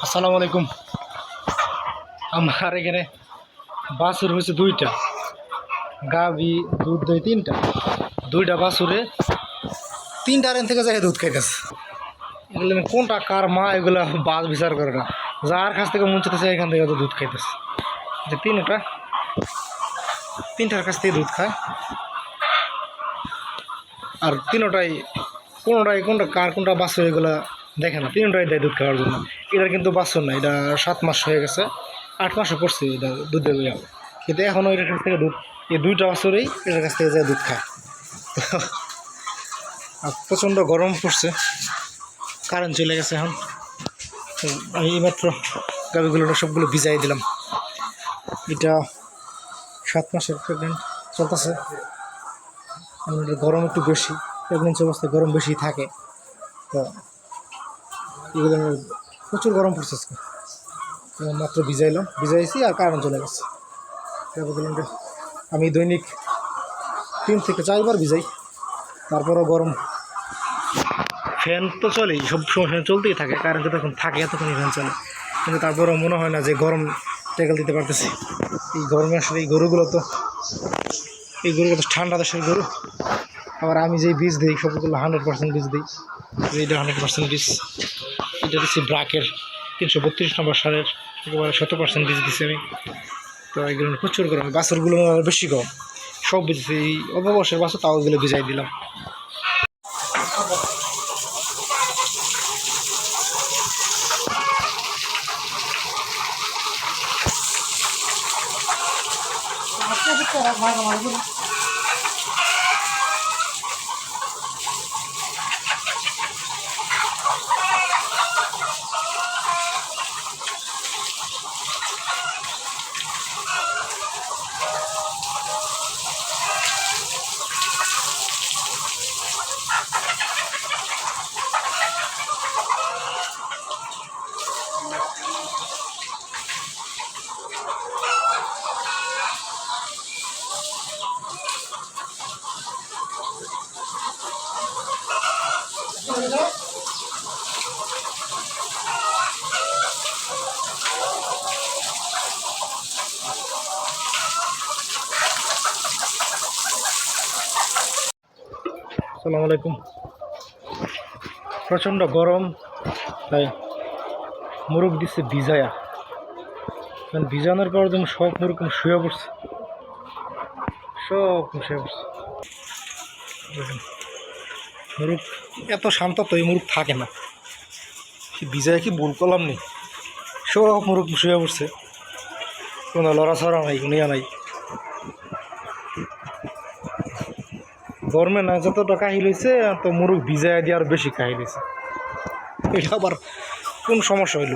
আসসালামু আলাইকুম। আমার এখানে বাছুর হয়েছে দুইটা, গাভী দুধ দেয় তিনটা, দুইটা বাছুরে তিনটার এন থেকে যাই দুধ খাইতেছে। এগুলো কোনটা কার মা এগুলো বাস বিচার করে না, যার কাছ থেকে মন চাইতেছে এখান থেকে দুধ খাইতেছে। যে তিনটার কাছ থেকে দুধ খায়, আর তিনটাই কোনটা কার কোনটা বাছুর এগুলো দেখে না, তিনটাই দেয় দুধ খাওয়ার জন্য। এটা কিন্তু বাছুর না, এটা 7 মাস হয়ে গেছে, 8 মাসে পড়ছে এটা দুধ দেবে, কিন্তু এখনও এটার কাছ থেকে দুধ, এই দুইটা বাছুরেই এটার কাছ থেকে যায় দুধ খায়। তো আর প্রচণ্ড গরম পড়ছে, কারেন্ট চলে গেছে। এখন আমি এইমাত্র গাভিগুলো সবগুলো ভিজাই দিলাম। এটা 7 মাসের প্রেগনেন্ট চলতেছে। গরম একটু বেশি, প্রেগনেন্সি অবস্থায় গরম বেশি থাকে, তো এগুলো প্রচুর গরম পড়ছে আজকে। মাত্র ভিজাইছি আর কারেন্ট চলে গেছে। আমি দৈনিক 3 থেকে 4 বার ভিজাই, তারপরও গরম। ফ্যান তো চলেই, সব সময় ফ্যান চলতেই থাকে, কারেন্ট যতক্ষণ থাকে এতক্ষণই ফ্যান চলে, কিন্তু তারপরেও মনে হয় না যে গরম টেকেল দিতে পারতেছি। এই গরমে আসলে এই গরুগুলো তো ঠান্ডা দেশের গরু। আবার আমি যেই বীজ দিই সবগুলো 100% বীজ দিই। এইটা 100% বীজ, এটা দিচ্ছি ব্রাকের 332 নম্বর সারের একেবারে 100% বীজ দিচ্ছি আমি। তো এগুলো প্রচুর গরম, বাছুরগুলো বেশি গরম, সব ভিজেছি। এই অল্প বাছুর তাও এগুলো ভিজাই দিলাম। আসসালামু আলাইকুম। প্রচণ্ড গরম, তাই মুরগ দিচ্ছে ভিজায়া। ভিজানোর পর যেমন সব মুরগ শুয়ে পড়ছে, মুরগ এত শান্ত তো এই মুরগ থাকে না। ভিজায় কি ভুল করলাম নি, সব মুরগ শুয়ে পড়ছে, কোনো লড়াছড়া নাই, কোনো নাই। গরমে না যতটা কাহিল হয়েছে, তো মুরগ ভিজায় দিয়ে আর বেশি কাহিল হয়েছে। এটা আবার কোন সমস্যা হইল?